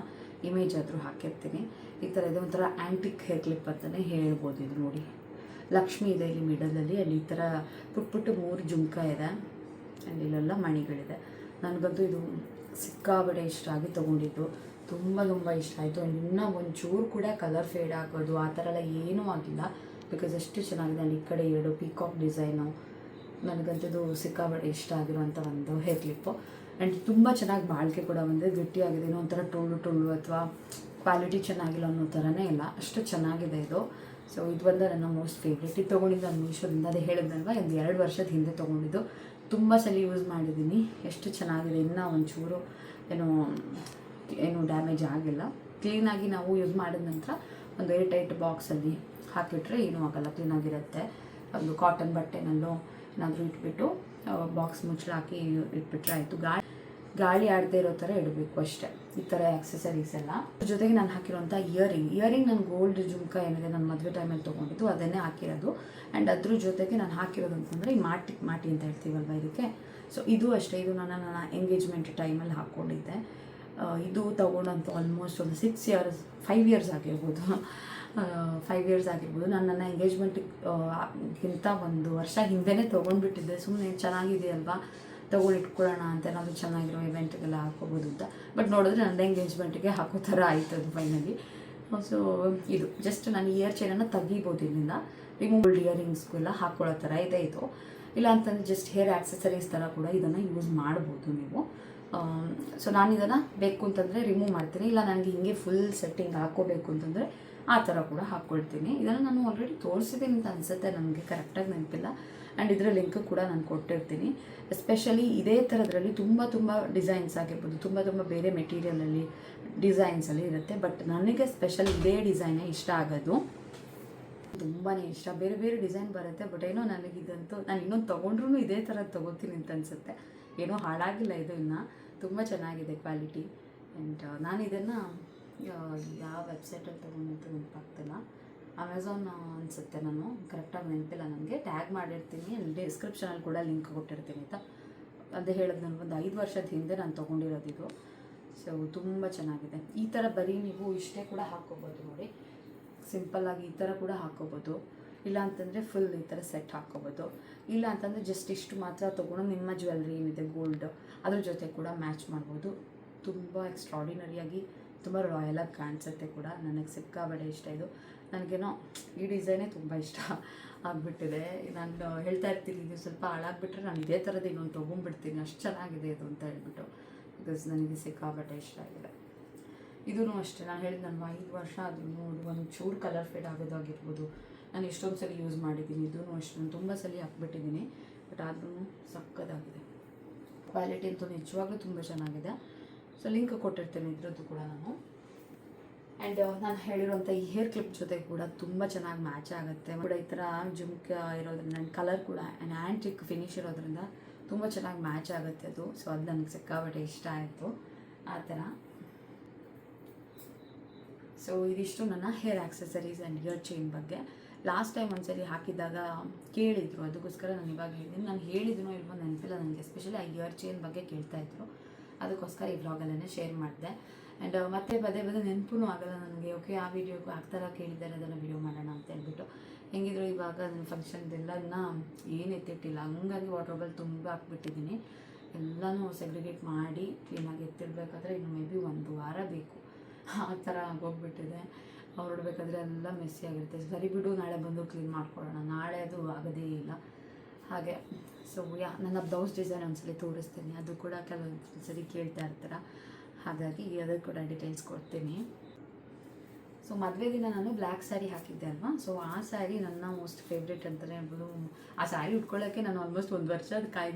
ಇಮೇಜ್ ಆದರೂ ಹಾಕಿರ್ತೀನಿ. ಈ ಥರ ಇದೆ, ಒಂಥರ ಆ್ಯಂಟಿಕ್ ಹೇರ್ ಕ್ಲಿಪ್ ಅಂತಲೇ ಹೇಳ್ಬೋದು. ಇದು ನೋಡಿ ಲಕ್ಷ್ಮಿ ಇದೆ ಇಲ್ಲಿ ಮಿಡಲಲ್ಲಿ. ಅಲ್ಲಿ ಈ ಥರ ಪುಟ್ಟು 3 ಜುಮ್ಕ ಇದೆ. ಆ್ಯಂಡ್ ಇಲ್ಲೆಲ್ಲ ಮಣಿಗಳಿದೆ. ನನಗಂತೂ ಇದು ಸಿಕ್ಕಾಬಡೆ ಇಷ್ಟ ಆಗಿ ತೊಗೊಂಡಿದ್ದು. ತುಂಬ ಇಷ್ಟ ಆಯಿತು. ಆ್ಯಂಡ್ ಇನ್ನೂ ಒಂಚೂರು ಕೂಡ ಕಲರ್ ಫೇಡ್ ಆಗೋದು ಆ ಥರ ಎಲ್ಲ ಏನೂ ಆಗಿಲ್ಲ. ಬಿಕಾಸ್ ಅಷ್ಟು ಚೆನ್ನಾಗಿದೆ. ಆ್ಯಂಡ್ ಈ ಕಡೆ 2 ಪೀಕಾಕ್ ಡಿಸೈನು. ನನಗಂತೂ ಸಿಕ್ಕಾಬಡೆ ಇಷ್ಟ ಆಗಿರುವಂಥ ಒಂದು ಹೇರ್ ಕ್ಲಿಪ್ಪು. ಆ್ಯಂಡ್ ತುಂಬ ಚೆನ್ನಾಗಿ ಬಾಳಿಕೆ ಕೂಡ ಬಂದಿದೆ. ಗಟ್ಟಿಯಾಗಿದೆ. ಏನೋ ಒಂಥರ ಟೊಳ್ಳು ಅಥವಾ ಕ್ವಾಲಿಟಿ ಚೆನ್ನಾಗಿಲ್ಲ ಅನ್ನೋ ಥರನೇ ಇಲ್ಲ, ಅಷ್ಟು ಚೆನ್ನಾಗಿದೆ ಇದು. ಸೊ ಇದು ಬಂದು ನನ್ನ ಮೋಸ್ಟ್ ಫೇವ್ರೇಟ್. ಇದು ತೊಗೊಂಡಿದ್ದು ನಾನು ಮೀಶೋದಿಂದ. ಅದೇ ಹೇಳಿದ್ನಲ್ವ, ಒಂದು 2 ವರ್ಷದ ಹಿಂದೆ ತೊಗೊಂಡಿದ್ದು. ತುಂಬ ಸಲ ಯೂಸ್ ಮಾಡಿದ್ದೀನಿ. ಎಷ್ಟು ಚೆನ್ನಾಗಿದೆ. ಇನ್ನೂ ಒಂಚೂರು ಏನು ಡ್ಯಾಮೇಜ್ ಆಗಿಲ್ಲ. ಕ್ಲೀನಾಗಿ ನಾವು ಯೂಸ್ ಮಾಡಿದ ನಂತರ ಒಂದು ಏರ್ಟೈಟ್ ಬಾಕ್ಸಲ್ಲಿ ಹಾಕಿಬಿಟ್ರೆ ಏನೂ ಆಗೋಲ್ಲ, ಕ್ಲೀನಾಗಿರುತ್ತೆ. ಒಂದು ಕಾಟನ್ ಬಟ್ಟೆನಲ್ಲೋ ಏನಾದರೂ ಇಟ್ಬಿಟ್ಟು ಬಾಕ್ಸ್ ಮುಚ್ಚಳ ಹಾಕಿ ಇಟ್ಬಿಟ್ರೆ ಆಯಿತು. ಗಾಳಿ ಆಡದೇ ಇರೋ ಥರ ಇಡಬೇಕು ಅಷ್ಟೇ. ಈ ಥರ ಆಕ್ಸೆಸರೀಸ್ ಎಲ್ಲ. ಅದ್ರ ಜೊತೆಗೆ ನಾನು ಹಾಕಿರೋಂಥ ಇಯರಿಂಗ್ ನಾನು ಗೋಲ್ಡ್ ಜುಮ್ಕ ಏನಿದೆ ನಾನು ಮದುವೆ ಟೈಮಲ್ಲಿ ತೊಗೊಂಡಿದ್ದು ಅದನ್ನೇ ಹಾಕಿರೋದು. ಆ್ಯಂಡ್ ಅದ್ರ ಜೊತೆಗೆ ನಾನು ಹಾಕಿರೋದು ಅಂತಂದರೆ ಈ ಮಾಟಿ ಅಂತ ಹೇಳ್ತೀವಲ್ವ ಇದಕ್ಕೆ. ಸೊ ಇದು ಅಷ್ಟೇ. ಇದು ನನ್ನ ಎಂಗೇಜ್ಮೆಂಟ್ ಟೈಮಲ್ಲಿ ಹಾಕ್ಕೊಂಡಿದ್ದೆ. ಇದು ತೊಗೊಂಡಂತೂ ಆಲ್ಮೋಸ್ಟ್ ಒಂದು 5 ಇಯರ್ಸ್ ಆಗಿರ್ಬೋದು. 5 ಇಯರ್ಸ್ ಆಗಿರ್ಬೋದು. ನಾನು ನನ್ನ ಎಂಗೇಜ್ಮೆಂಟ್ಗಿಂತ 1 ವರ್ಷ ಹಿಂದೆಯೇ ತೊಗೊಂಡ್ಬಿಟ್ಟಿದ್ದೆ. ಸುಮ್ಮನೆ ಚೆನ್ನಾಗಿದೆಯಲ್ವಾ, ತೊಗೊಂಡಿಟ್ಕೊಳ್ಳೋಣ ಅಂತ, ಏನಾದರೂ ಚೆನ್ನಾಗಿರೋ ಇವೆಂಟ್ಗೆಲ್ಲ ಹಾಕೋಬೋದು ಅಂತ. ಬಟ್ ನೋಡಿದ್ರೆ ನನ್ನ ಎಂಗೇಜ್ಮೆಂಟಿಗೆ ಹಾಕೋ ಥರ ಆಯಿತು ಅದು ಫೈನಲಿ. ಸೊ ಇದು ಜಸ್ಟ್ ನಾನು ಇಯರ್ ಚೈನನ್ನು ತೆಗಿಬೋದು ಇಲ್ಲಿಂದ. ರಿಮೂವಲ್ ಇಯರಿಂಗ್ಸ್ಗೆಲ್ಲ ಹಾಕ್ಕೊಳ್ಳೋ ಥರ ಇದೆ ಇದು. ಇಲ್ಲ ಅಂತಂದರೆ ಜಸ್ಟ್ ಹೇರ್ ಆಕ್ಸೆಸರೀಸ್ ಥರ ಕೂಡ ಇದನ್ನು ಯೂಸ್ ಮಾಡ್ಬೋದು ನೀವು. ಸೊ ನಾನು ಇದನ್ನು ಬೇಕು ಅಂತಂದರೆ ರಿಮೂವ್ ಮಾಡ್ತೀನಿ, ಇಲ್ಲ ನನಗೆ ಹಿಂಗೆ ಫುಲ್ ಸೆಟ್ಟಿಂಗ್ ಹಾಕ್ಕೋಬೇಕು ಅಂತಂದರೆ ಆ ಥರ ಕೂಡ ಹಾಕ್ಕೊಳ್ತೀನಿ. ಇದನ್ನು ನಾನು ಆಲ್ರೆಡಿ ತೋರಿಸಿದ್ದೀನಿ ಅಂತ ಅನಿಸುತ್ತೆ, ನನಗೆ ಕರೆಕ್ಟಾಗಿ ನೆನಪಿಲ್ಲ. ಆ್ಯಂಡ್ ಇದರ ಲಿಂಕ್ ಕೂಡ ನಾನು ಕೊಟ್ಟಿರ್ತೀನಿ. ಎಸ್ಪೆಷಲಿ ಇದೇ ಥರದ್ರಲ್ಲಿ ತುಂಬ ಡಿಸೈನ್ಸ್ ಆಗಿರ್ಬೋದು, ತುಂಬ ಬೇರೆ ಮೆಟೀರಿಯಲಲ್ಲಿ ಡಿಸೈನ್ಸಲ್ಲಿ ಇರುತ್ತೆ. ಬಟ್ ನನಗೆ ಸ್ಪೆಷಲ್ ಇದೇ ಡಿಸೈನೇ ಇಷ್ಟ ಆಗೋದು, ತುಂಬಾ ಇಷ್ಟ. ಬೇರೆ ಡಿಸೈನ್ ಬರುತ್ತೆ, ಬಟ್ ಏನೋ ನನಗಿದಂತೂ ನಾನು ಇನ್ನೊಂದು ತೊಗೊಂಡ್ರೂ ಇದೇ ಥರದ್ದು ತೊಗೋತೀನಿ ಅಂತ ಅನಿಸುತ್ತೆ. ಏನೋ ಹಾಳಾಗಿಲ್ಲ ಇದು, ಇನ್ನೂ ತುಂಬ ಚೆನ್ನಾಗಿದೆ ಕ್ವಾಲಿಟಿ. ಆ್ಯಂಡ್ ನಾನು ಇದನ್ನು ಯಾವ ವೆಬ್ಸೈಟಲ್ಲಿ ತೊಗೊಂಡಿದ್ದು ನೆನಪಾಗ್ತಿಲ್ಲ, ಅಮೆಝಾನ್ ಅನಿಸುತ್ತೆ, ನಾನು ಕರೆಕ್ಟಾಗಿ ನೆನಪಿಲ್ಲ ನನಗೆ. ಟ್ಯಾಗ್ ಮಾಡಿರ್ತೀನಿ, ಡಿಸ್ಕ್ರಿಪ್ಷನಲ್ಲಿ ಕೂಡ ಲಿಂಕ್ ಕೊಟ್ಟಿರ್ತೀನಿ ಆಯಿತಾ. ಅದೇ ಹೇಳೋದು, ನನಗೆ ಒಂದು 5 ವರ್ಷದ ಹಿಂದೆ ನಾನು ತೊಗೊಂಡಿರೋದು ಇದು. ಸೊ ತುಂಬ ಚೆನ್ನಾಗಿದೆ. ಈ ಥರ ಬರೀ ನೀವು ಇಷ್ಟೇ ಕೂಡ ಹಾಕ್ಕೋಬೋದು ನೋಡಿ, ಸಿಂಪಲ್ಲಾಗಿ ಈ ಥರ ಕೂಡ ಹಾಕ್ಕೋಬೋದು. ಇಲ್ಲ ಅಂತಂದರೆ ಫುಲ್ ಈ ಥರ ಸೆಟ್ ಹಾಕ್ಕೋಬೋದು. ಇಲ್ಲ ಅಂತಂದರೆ ಜಸ್ಟ್ ಇಷ್ಟು ಮಾತ್ರ ತೊಗೊಂಡು ನಿಮ್ಮ ಜ್ಯುವೆಲ್ರಿ ಏನಿದೆ ಗೋಲ್ಡ್ ಅದ್ರ ಜೊತೆ ಕೂಡ ಮ್ಯಾಚ್ ಮಾಡ್ಬೋದು. ತುಂಬ ಎಕ್ಸ್ಟ್ರಾಡಿನರಿಯಾಗಿ ತುಂಬ ರಾಯಲಾಗಿ ಕಾಣಿಸುತ್ತೆ ಕೂಡ. ನನಗೆ ಸಿಕ್ಕಾಬಟ್ಟೆ ಇಷ್ಟ ಇದು. ನನಗೇನೋ ಈ ಡಿಸೈನೇ ತುಂಬ ಇಷ್ಟ ಆಗಿಬಿಟ್ಟಿದೆ. ನಾನು ಹೇಳ್ತಾ ಇರ್ತೀನಿ, ಇದು ಸ್ವಲ್ಪ ಹಾಳಾಗ್ಬಿಟ್ರೆ ನಾನು ಇದೇ ಥರದ್ದು ಇನ್ನೊಂದು ತೊಗೊಂಡ್ಬಿಡ್ತೀನಿ, ಅಷ್ಟು ಚೆನ್ನಾಗಿದೆ ಇದು ಅಂತ ಹೇಳ್ಬಿಟ್ಟು. ಬಿಕಾಸ್ ನನಗೆ ಸಿಕ್ಕಾಬಟ್ಟೆ ಇಷ್ಟ ಆಗಿದೆ. ಇದೂ ಅಷ್ಟೇ, ನಾನು ಹೇಳಿದ ನಾನು 5 ವರ್ಷ ಆದ್ರೂ ಒಂದು ಚೂರು ಕಲರ್ ಫೇಡ್ ಆಗೋದಾಗಿರ್ಬೋದು. ನಾನು ಎಷ್ಟೊಂದು ಸಲ ಯೂಸ್ ಮಾಡಿದ್ದೀನಿ. ಇದೂ ಅಷ್ಟೇ, ನಾನು ತುಂಬ ಸಲ ಹಾಕ್ಬಿಟ್ಟಿದ್ದೀನಿ. ಬಟ್ ಆದ್ರೂ ಸಕ್ಕದಾಗಿದೆ. ಕ್ವಾಲಿಟಿ ಅಂತೂ ನಿಜವಾಗ್ಲೂ ತುಂಬ ಚೆನ್ನಾಗಿದೆ. ಸೊ ಲಿಂಕ್ ಕೊಟ್ಟಿರ್ತೇನೆ ಇದ್ರದ್ದು ಕೂಡ ನಾನು. ಆ್ಯಂಡ್ ನಾನು ಹೇಳಿರೋಂಥ ಈ ಹೇರ್ ಕ್ಲಿಪ್ ಜೊತೆ ಕೂಡ ತುಂಬ ಚೆನ್ನಾಗಿ ಮ್ಯಾಚ್ ಆಗುತ್ತೆ ಕೂಡ. ಈ ಥರ ಜುಮ್ಕ ಇರೋದ್ರಿಂದ ಕಲರ್ ಕೂಡ ಆ್ಯಂಟಿಕ್ ಫಿನಿಶ್ ಇರೋದ್ರಿಂದ ತುಂಬ ಚೆನ್ನಾಗಿ ಮ್ಯಾಚ್ ಆಗುತ್ತೆ ಅದು. ಸೊ ಅದು ನನಗೆ ಸಿಕ್ಕಾಬಟ್ಟೆ ಇಷ್ಟ ಆಯಿತು ಆ ಥರ. ಸೊ ಇದಿಷ್ಟು ನನ್ನ hair accessories and year chain ಬಗ್ಗೆ. ಲಾಸ್ಟ್ ಟೈಮ್ ಒಂದ್ಸರಿ ಹಾಕಿದ್ದಾಗ ಕೇಳಿದರು, ಅದಕ್ಕೋಸ್ಕರ ನಾನು ಇವಾಗ ಹೇಳಿದ್ದೀನಿ. ನಾನು ಹೇಳಿದ್ನೋ ಇಲ್ವೋ ನೆನಪಿಲ್ಲ ನನಗೆ, ಎಸ್ಪೆಷಲಿ ಆ ಇಯರ್ ಚೈನ್ ಬಗ್ಗೆ ಕೇಳ್ತಾಯಿದ್ರು, ಅದಕ್ಕೋಸ್ಕರ ಈ ವ್ಲಾಗಲ್ಲೇ ಶೇರ್ ಮಾಡಿದೆ. ಆ್ಯಂಡ್ ಮತ್ತೆ ಪದೇ ನೆನಪೂ ಆಗಲ್ಲ ನನಗೆ. ಓಕೆ, ಆ ವಿಡಿಯೋಗೂ ಆಗ್ತಾರ ಕೇಳಿದ್ದಾರೆ, ಅದನ್ನು ವಿಡಿಯೋ ಮಾಡೋಣ ಅಂತ ಹೇಳ್ಬಿಟ್ಟು. ಹೆಂಗಿದ್ರು ಇವಾಗ ನನ್ನ ಫಂಕ್ಷನ್ದೆಲ್ಲನ ಏನು ಎತ್ತಿಟ್ಟಿಲ್ಲ, ಹಂಗಾಗಿ ವಾಟ್ರೋಬಲ್ ತುಂಬ ಹಾಕ್ಬಿಟ್ಟಿದ್ದೀನಿ. ಎಲ್ಲನೂ ಸೆಗ್ರಿಗೇಟ್ ಮಾಡಿ ಕ್ಲೀನಾಗಿ ಎತ್ತಿಡಬೇಕಾದ್ರೆ ಇನ್ನು ಮೇ ಬಿ 1 ವಾರ ಬೇಕು, ಆ ಥರ ಆಗೋಗ್ಬಿಟ್ಟಿದೆ. ಹೊರಡ್ಬೇಕಾದ್ರೆ ಎಲ್ಲ ಮೆಸ್ಸಿ ಆಗಿರುತ್ತೆ. ಸರಿ ಬಿಡು, ನಾಳೆ ಬಂದು ಕ್ಲೀನ್ ಮಾಡ್ಕೊಳ್ಳೋಣ, ನಾಳೆ ಅದು ಆಗೋದೇ ಇಲ್ಲ ಹಾಗೆ. ಸೊ ನನ್ನ ಬ್ಲೌಸ್ ಡಿಸೈನ್ ಒಂದ್ಸಲಿ ತೋರಿಸ್ತೀನಿ, ಅದು ಕೂಡ ಕೆಲವೊಂದು ಸರಿ ಕೇಳ್ತಾ ಇರ್ತಾರೆ, ಹಾಗಾಗಿ ಅದಕ್ಕೆ ಕೂಡ ಡೀಟೇಲ್ಸ್ ಕೊಡ್ತೀನಿ. ಸೊ ಮದುವೆ ದಿನ ನಾನು ಬ್ಲ್ಯಾಕ್ ಸ್ಯಾರಿ ಹಾಕಿದ್ದೆ ಅಲ್ವಾ, ಸೊ ಆ ಸ್ಯಾರಿ ನನ್ನ ಮೋಸ್ಟ್ ಫೇವ್ರೇಟ್ ಅಂತಲೇ ಹೇಳ್ಬೋದು. ಆ ಸ್ಯಾರಿ ಉಟ್ಕೊಳ್ಳೋಕ್ಕೆ ನಾನು ಆಲ್ಮೋಸ್ಟ್ 1 ವರ್ಷ ಅದು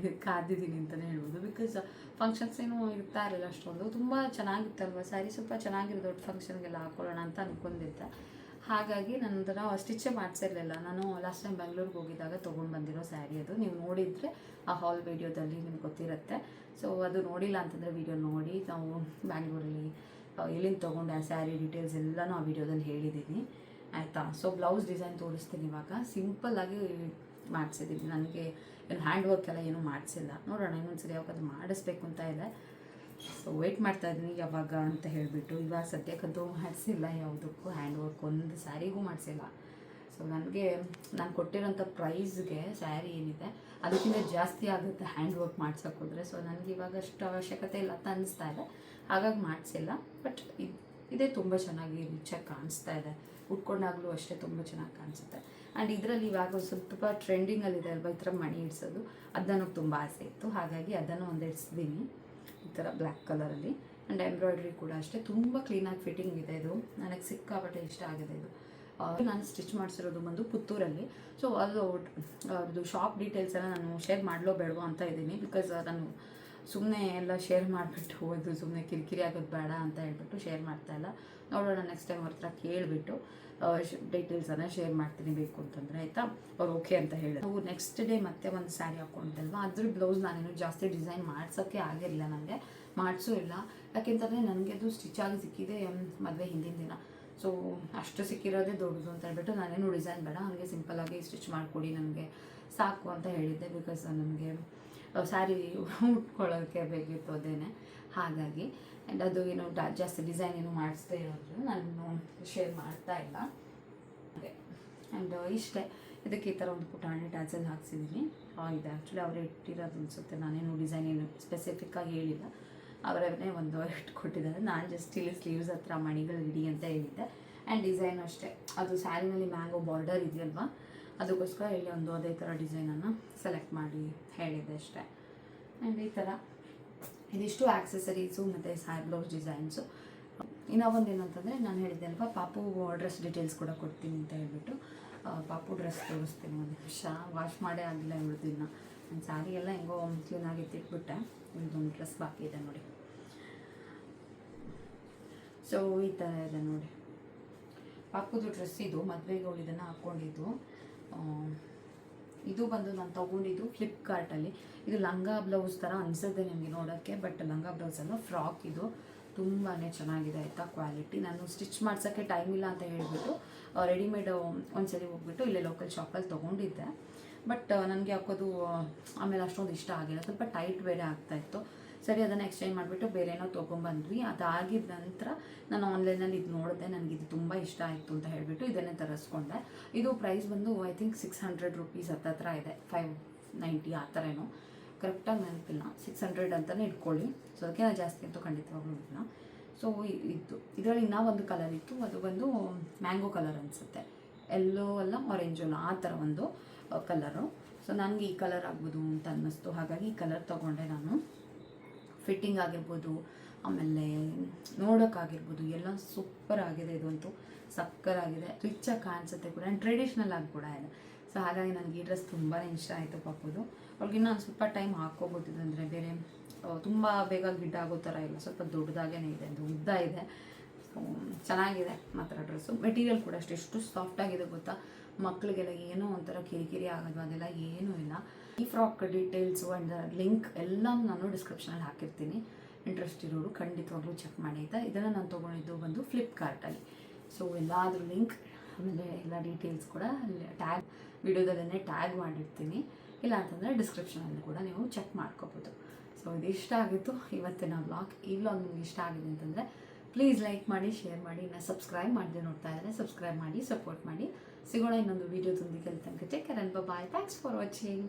ಕಾದಿದ್ದೀನಿ ಅಂತಲೇ ಹೇಳ್ಬೋದು. ಬಿಕಾಸ್ ಫಂಕ್ಷನ್ಸ್ ಏನೂ ಇರ್ತಾ ಇರಲಿಲ್ಲ ಅಷ್ಟೊಂದು. ತುಂಬ ಚೆನ್ನಾಗಿತ್ತಲ್ವ ಸ್ಯಾರಿ, ಸ್ವಲ್ಪ ಚೆನ್ನಾಗಿರೋ ದೊಡ್ಡ ಫಂಕ್ಷನ್ಗೆಲ್ಲ ಹಾಕ್ಕೊಳ್ಳೋಣ ಅಂತ ಅಂದ್ಕೊಂಡಿದ್ದೆ. ಹಾಗಾಗಿ ನನ್ನ ಸ್ಟಿಚ್ಚೇ ಮಾಡಿಸಿರಲಿಲ್ಲ. ನಾನು ಲಾಸ್ಟ್ ಟೈಮ್ ಬೆಂಗಳೂರಿಗೆ ಹೋಗಿದ್ದಾಗ ತೊಗೊಂಡು ಬಂದಿರೋ ಸ್ಯಾರಿ ಅದು. ನೀವು ನೋಡಿದರೆ ಆ ಹಾಲ್ ವೀಡಿಯೋದಲ್ಲಿ ನಿಮ್ಗೆ ಗೊತ್ತಿರುತ್ತೆ. ಸೊ ಅದು ನೋಡಿಲ್ಲ ಅಂತಂದರೆ ವೀಡಿಯೋ ನೋಡಿ. ನಾವು ಬ್ಯಾಂಗ್ಳೂರಲ್ಲಿ ಎಲ್ಲಿಂದ ತೊಗೊಂಡೆ ಆ ಸ್ಯಾರಿ ಡೀಟೇಲ್ಸ್ ಎಲ್ಲನೂ ಆ ವಿಡಿಯೋದಲ್ಲಿ ಹೇಳಿದ್ದೀನಿ ಆಯಿತಾ. ಸೊ ಬ್ಲೌಸ್ ಡಿಸೈನ್ ತೋರಿಸ್ತೀನಿ ಇವಾಗ. ಸಿಂಪಲ್ಲಾಗಿ ಮಾಡಿಸಿದ್ದೀನಿ, ನನಗೆ ಏನು ಹ್ಯಾಂಡ್ ವರ್ಕ್ ಎಲ್ಲ ಏನೂ ಮಾಡಿಸಿಲ್ಲ. ನೋಡೋಣ ಇನ್ನೊಂದ್ಸರಿ ಯಾವಾಗಾದ್ರೂ ಮಾಡಿಸ್ಬೇಕು ಅಂತ ಇದೆ. ಸೊ ವೆಯ್ಟ್ ಮಾಡ್ತಾಯಿದ್ದೀನಿ ಯಾವಾಗ ಅಂತ ಹೇಳಿಬಿಟ್ಟು. ಇವಾಗ ಸದ್ಯಕ್ಕಂತೂ ಮಾಡಿಸಿಲ್ಲ ಯಾವುದಕ್ಕೂ ಹ್ಯಾಂಡ್ ವರ್ಕ್, ಒಂದು ಸ್ಯಾರಿಗೂ ಮಾಡಿಸಿಲ್ಲ. ಸೊ ನನಗೆ ನಾನು ಕೊಟ್ಟಿರೋಂಥ ಪ್ರೈಸ್ಗೆ ಸ್ಯಾರಿ ಏನಿದೆ ಅದಕ್ಕಿಂತ ಜಾಸ್ತಿ ಆಗುತ್ತೆ ಹ್ಯಾಂಡ್ ವರ್ಕ್ ಮಾಡ್ಸೋಕ್ಕೋದ್ರೆ. ಸೊ ನನಗೆ ಇವಾಗ ಅಷ್ಟು ಅವಶ್ಯಕತೆ ಇಲ್ಲ ಅಂತ ಅನ್ನಿಸ್ತಾ ಇದೆ, ಹಾಗಾಗಿ ಮಾಡಿಸಿಲ್ಲ. ಬಟ್ ಇದೇ ತುಂಬ ಚೆನ್ನಾಗಿ ರಿಚಾಗಿ ಕಾಣಿಸ್ತಾ ಇದೆ, ಉಟ್ಕೊಂಡಾಗಲೂ ಅಷ್ಟೇ ತುಂಬ ಚೆನ್ನಾಗಿ ಕಾಣಿಸುತ್ತೆ. ಆ್ಯಂಡ್ ಇದರಲ್ಲಿ ಇವಾಗ ಸ್ವಲ್ಪ ಟ್ರೆಂಡಿಂಗಲ್ಲಿದೆ ಅಲ್ವಾ ಈ ಥರ ಮಣಿ ಇಡ್ಸೋದು, ಅದು ನನಗೆ ತುಂಬ ಆಸೆ ಇತ್ತು, ಹಾಗಾಗಿ ಅದನ್ನು ಒಂದು ಇಡ್ಸಿದ್ದೀನಿ ಈ ಥರ ಬ್ಲ್ಯಾಕ್ ಕಲರಲ್ಲಿ. ಆ್ಯಂಡ್ ಎಂಬ್ರಾಯ್ಡ್ರಿ ಕೂಡ ಅಷ್ಟೇ ತುಂಬ ಕ್ಲೀನಾಗಿ ಫಿಟ್ಟಿಂಗ್ ಇದೆ. ಇದು ನನಗೆ ಸಿಕ್ಕಾಪಟ್ಟೆ ಇಷ್ಟ ಆಗಿದೆ. ಇದು ನಾನು ಸ್ಟಿಚ್ ಮಾಡಿಸಿರೋದು ಬಂದು ಪುತ್ತೂರಲ್ಲಿ. ಸೊ ಅದು ಶಾಪ್ ಡೀಟೇಲ್ಸ್ ಎಲ್ಲ ನಾನು ಶೇರ್ ಮಾಡಲೋ ಬೇಡವೋ ಅಂತ ಇದ್ದೀನಿ. ಬಿಕಾಸ್ ನಾನು ಸುಮ್ಮನೆ ಎಲ್ಲ ಶೇರ್ ಮಾಡಿಬಿಟ್ಟು ಹೋದು ಸುಮ್ಮನೆ ಕಿರಿಕಿರಿ ಆಗೋದು ಬೇಡ ಅಂತ ಹೇಳ್ಬಿಟ್ಟು ಶೇರ್ ಮಾಡ್ತಾಯಿಲ್ಲ. ನೋಡೋಣ ನೆಕ್ಸ್ಟ್ ಟೈಮ್ ಅವ್ರ ಹತ್ರ ಕೇಳಿಬಿಟ್ಟು ಡೀಟೇಲ್ಸನ್ನು ಶೇರ್ ಮಾಡ್ತೀನಿ ಬೇಕು ಅಂತಂದರೆ ಆಯಿತಾ. ಅವ್ರು ಓಕೆ ಅಂತ ಹೇಳಿದ್ರು. ನಾವು ನೆಕ್ಸ್ಟ್ ಡೇ ಮತ್ತೆ ಒಂದು ಸ್ಯಾರಿ ಹಾಕ್ಕೊಂಡಲ್ವ, ಅದ್ರ ಬ್ಲೌಸ್ ನಾನೇನು ಜಾಸ್ತಿ ಡಿಸೈನ್ ಮಾಡ್ಸೋಕ್ಕೆ ಆಗಿರಲಿಲ್ಲ, ನನಗೆ ಮಾಡಿಸೂ ಇಲ್ಲ. ಯಾಕೆಂತಂದರೆ ನನಗೆ ಅದು ಸ್ಟಿಚಾಗಿ ಸಿಕ್ಕಿದೆ ಮದುವೆ ಹಿಂದಿನ ದಿನ. ಸೊ ಅಷ್ಟು ಸಿಕ್ಕಿರೋದೇ ದೊಡ್ಡದು ಅಂತ ಹೇಳ್ಬಿಟ್ಟು ನಾನೇನು ಡಿಸೈನ್ ಬೇಡ, ನನಗೆ ಸಿಂಪಲ್ಲಾಗಿ ಸ್ಟಿಚ್ ಮಾಡಿಕೊಡಿ ನನಗೆ ಸಾಕು ಅಂತ ಹೇಳಿದ್ದೆ. ಬಿಕಾಸ್ ನನಗೆ ಸ್ಯಾರಿ ಉಟ್ಕೊಳ್ಳೋಕ್ಕೆ ಬೇಕಿತ್ತು ಅದೇನೆ, ಹಾಗಾಗಿ. ಆ್ಯಂಡ್ ಅದು ಏನು ಜಾಸ್ತಿ ಡಿಸೈನ್ ಏನು ಮಾಡಿಸ್ದೇ ಇರೋದು ನಾನು ಶೇರ್ ಮಾಡ್ತಾ ಇಲ್ಲ ಹಾಗೆ. ಆ್ಯಂಡ್ ಇಷ್ಟೇ. ಇದಕ್ಕೆ ಈ ಥರ ಒಂದು ಪುಟಾಣಿ ಟ್ಯಾಸಲ್ ಹಾಕ್ಸಿದ್ದೀನಿ. ಇದೆ ಆ್ಯಕ್ಚುಲಿ ಅವರೇ ಇಟ್ಟಿರೋದು ಅನಿಸುತ್ತೆ, ನಾನೇನು ಡಿಸೈನ್ ಏನು ಸ್ಪೆಸಿಫಿಕ್ಕಾಗಿ ಹೇಳಿಲ್ಲ, ಅವರೇ ಒಂದು ಇಟ್ಕೊಟ್ಟಿದ್ದಾರೆ. ನಾನು ಜಸ್ಟ್ ಇಲ್ಲಿ ಸ್ಲೀವ್ಸ್ ಹತ್ರ ಮಣಿಗಳು ಇಡಿ ಅಂತ ಹೇಳಿದ್ದೆ. ಆ್ಯಂಡ್ ಡಿಸೈನ್ ಅಷ್ಟೇ, ಅದು ಸ್ಯಾರಿನಲ್ಲಿ ಮ್ಯಾಂಗೋ ಬಾರ್ಡರ್ ಇದೆಯಲ್ವಾ, ಅದಕ್ಕೋಸ್ಕರ ಇಲ್ಲಿ ಒಂದು ಅದೇ ಥರ ಡಿಸೈನನ್ನು ಸೆಲೆಕ್ಟ್ ಮಾಡಿ ಹೇಳಿದೆ ಅಷ್ಟೇ. ಆ್ಯಂಡ್ ಈ ಥರ ಇದಿಷ್ಟು ಆಕ್ಸೆಸರೀಸು ಮತ್ತು ಸಾರಿ ಬ್ಲೌಸ್ ಡಿಸೈನ್ಸು. ಇನ್ನೂ ಒಂದು ಏನಂತಂದರೆ ನಾನು ಹೇಳಿದ್ದೆ ಅಲ್ವಾ ಪಾಪು ಡ್ರೆಸ್ ಡೀಟೇಲ್ಸ್ ಕೂಡ ಕೊಡ್ತೀನಿ ಅಂತ ಹೇಳ್ಬಿಟ್ಟು ಪಾಪು ಡ್ರೆಸ್ ತೋರಿಸ್ತೀನಿ. ಒಂದು ನಿಮಿಷ, ವಾಶ್ ಮಾಡೇ ಆಗಿಲ್ಲ ಇವತ್ತು ಇನ್ನು. ನನ್ನ ಸ್ಯಾರಿ ಎಲ್ಲ ಹೆಂಗೋ ಕ್ಲೀನಾಗಿ ಎತ್ತಿಟ್ಬಿಟ್ಟೆ. ಇದೊಂದು ಡ್ರೆಸ್ ಬಾಕಿ ಇದೆ ನೋಡಿ. ಸೊ ಈ ಥರ ಇದೆ ನೋಡಿ ಪಾಪುದು ಡ್ರೆಸ್. ಇದು ಮದುವೆಗೆ ಅವಳು ಇದನ್ನು ಹಾಕ್ಕೊಂಡಿದ್ದು. ಇದು ಬಂದು ನಾನು ತೊಗೊಂಡಿದ್ದು ಫ್ಲಿಪ್ಕಾರ್ಟಲ್ಲಿ. ಇದು ಲಂಗ ಬ್ಲೌಸ್ ಥರ ಅನಿಸುತ್ತೆ ನಿಮಗೆ ನೋಡೋಕ್ಕೆ, ಬಟ್ ಲಂಗ ಬ್ಲೌಸ್ ಅಲ್ಲ, ಫ್ರಾಕ್. ಇದು ತುಂಬಾ ಚೆನ್ನಾಗಿದೆ ಆಯಿತಾ ಕ್ವಾಲಿಟಿ. ನಾನು ಸ್ಟಿಚ್ ಮಾಡ್ಸೋಕ್ಕೆ ಟೈಮ್ ಇಲ್ಲ ಅಂತ ಹೇಳಿಬಿಟ್ಟು ರೆಡಿಮೇಡ್ ಒಂದ್ಸರಿ ಹೋಗ್ಬಿಟ್ಟು ಇಲ್ಲೇ ಲೋಕಲ್ ಶಾಪಲ್ಲಿ ತೊಗೊಂಡಿದ್ದೆ. ಬಟ್ ನನಗೆ ಹಾಕೋದು ಆಮೇಲೆ ಅಷ್ಟೊಂದು ಇಷ್ಟ ಆಗಿಲ್ಲ, ಸ್ವಲ್ಪ ಟೈಟ್ ಬೇರೆ ಆಗ್ತಾಯಿತ್ತು. ಸರಿ ಅದನ್ನು ಎಕ್ಸ್ಚೇಂಜ್ ಮಾಡಿಬಿಟ್ಟು ಬೇರೆನೋ ತೊಗೊಂಬಂದ್ವಿ. ಅದಾಗಿದ್ದ ನಂತರ ನಾನು ಆನ್ಲೈನಲ್ಲಿ ಇದು ನೋಡಿದೆ, ನನಗಿದು ತುಂಬ ಇಷ್ಟ ಆಯಿತು ಅಂತ ಹೇಳಿಬಿಟ್ಟು ಇದನ್ನೇ ತರಿಸ್ಕೊಂಡೆ. ಇದು ಪ್ರೈಸ್ ಬಂದು ಐ ಥಿಂಕ್ 600 ರೂಪೀಸ್ ಹತ್ತಿರ ಇದೆ, 590 ಆ ಥರ ಏನೋ, ಕರೆಕ್ಟಾಗಿ ನೆನಪಿಲ್ಲ. 600 ಅಂತಲೇ ಇಟ್ಕೊಳ್ಳಿ. ಸೊ ಅದಕ್ಕೆ ನಾನು ಜಾಸ್ತಿ ಅಂತೂ ಖಂಡಿತವಾಗ್ಲೂ ಇಲ್ಲ. ಸೊ ಇದರಲ್ಲಿ ಇನ್ನೂ ಒಂದು ಕಲರ್ ಇತ್ತು, ಅದು ಬಂದು ಮ್ಯಾಂಗೋ ಕಲರ್ ಅನಿಸುತ್ತೆ, ಎಲ್ಲೋ ಅಲ್ಲ ಆರೆಂಜು ಅಲ್ಲ, ಆ ಥರ ಒಂದು ಕಲರು. ಸೊ ನನಗೆ ಈ ಕಲರ್ ಆಗ್ಬೋದು ಅಂತ ಅನ್ನಿಸ್ತು, ಹಾಗಾಗಿ ಈ ಕಲರ್ ತೊಗೊಂಡೆ ನಾನು. ಫಿಟ್ಟಿಂಗ್ ಆಗಿರ್ಬೋದು, ಆಮೇಲೆ ನೋಡೋಕ್ಕಾಗಿರ್ಬೋದು ಎಲ್ಲ ಸೂಪರ್ ಆಗಿದೆ. ಇದಂತೂ ಸಕ್ಕರಾಗಿದೆ, ರಿಚಾಗಿ ಕಾಣಿಸುತ್ತೆ ಕೂಡ, ಟ್ರೆಡಿಷ್ನಲ್ ಆಗಿ ಕೂಡ ಇದೆ. ಸೊ ಹಾಗಾಗಿ ನನಗೆ ಈ ಡ್ರೆಸ್ ತುಂಬಾ ಇಷ್ಟ ಆಯಿತು ಪಾಪುದು. ಅವ್ಳಿಗಿನ್ನ ಒಂದು ಸ್ವಲ್ಪ ಟೈಮ್ ಹಾಕ್ಕೋಬೋದಿದೆ, ಅಂದರೆ ಬೇರೆ ತುಂಬ ಬೇಗ ಗಿಡ್ಡ ಆಗೋ ಥರ ಇಲ್ಲ, ಸ್ವಲ್ಪ ದೊಡ್ಡದಾಗೇ ಇದೆ, ಅದು ಉದ್ದ ಇದೆ. ಸೊ ಚೆನ್ನಾಗಿದೆ ಮಾತ್ರ ಡ್ರೆಸ್ಸು. ಮೆಟೀರಿಯಲ್ ಕೂಡ ಅಷ್ಟೇ ಎಷ್ಟು ಸಾಫ್ಟಾಗಿದೆ ಗೊತ್ತಾ. ಮಕ್ಕಳಿಗೆಲ್ಲ ಏನೋ ಒಂಥರ ಕಿರಿಕಿರಿ ಆಗೋದು ಅದೆಲ್ಲ ಏನೂ ಇಲ್ಲ. ಈ ಫ್ರಾಕ್ ಡೀಟೇಲ್ಸು ಆ್ಯಂಡ್ ಲಿಂಕ್ ಎಲ್ಲ ನಾನು ಡಿಸ್ಕ್ರಿಪ್ಷನಲ್ಲಿ ಹಾಕಿರ್ತೀನಿ. ಇಂಟ್ರೆಸ್ಟ್ ಇರೋರು ಖಂಡಿತವಾಗ್ಲೂ ಚೆಕ್ ಮಾಡಿ ಆಯಿತಾ. ಇದನ್ನು ನಾನು ತೊಗೊಂಡಿದ್ದು ಬಂದು ಫ್ಲಿಪ್ಕಾರ್ಟಲ್ಲಿ. ಸೊ ಎಲ್ಲಾದರೂ ಲಿಂಕ್ ಆಮೇಲೆ ಎಲ್ಲ ಡೀಟೇಲ್ಸ್ ಕೂಡ ಅಲ್ಲಿ ಟ್ಯಾಗ್ ವಿಡಿಯೋದಲ್ಲೇ ಟ್ಯಾಗ್ ಮಾಡಿರ್ತೀನಿ, ಇಲ್ಲ ಅಂತಂದರೆ ಡಿಸ್ಕ್ರಿಪ್ಷನಲ್ಲಿ ಕೂಡ ನೀವು ಚೆಕ್ ಮಾಡ್ಕೋಬೋದು. ಸೊ ಇದು ಇಷ್ಟ ಆಗಿತ್ತು ಇವತ್ತಿನ ವ್ಲಾಗ್. ಈ ವ್ಲಾಗ್ ನಿಮ್ಗೆ ಇಷ್ಟ ಆಗಿದೆ ಅಂತಂದರೆ ಪ್ಲೀಸ್ ಲೈಕ್ ಮಾಡಿ, ಶೇರ್ ಮಾಡಿ. ಇನ್ನು ಸಬ್ಸ್ಕ್ರೈಬ್ ಮಾಡದೆ ನೋಡ್ತಾ ಇದ್ದಾರೆ, ಸಬ್ಸ್ಕ್ರೈಬ್ ಮಾಡಿ, ಸಪೋರ್ಟ್ ಮಾಡಿ. ಸಿಗೋಣ ಇನ್ನೊಂದು ವೀಡಿಯೋದೊಂದಿಗೆ. ಅಲ್ಲಿ ತನಕ take care and bye. Thanks for watching.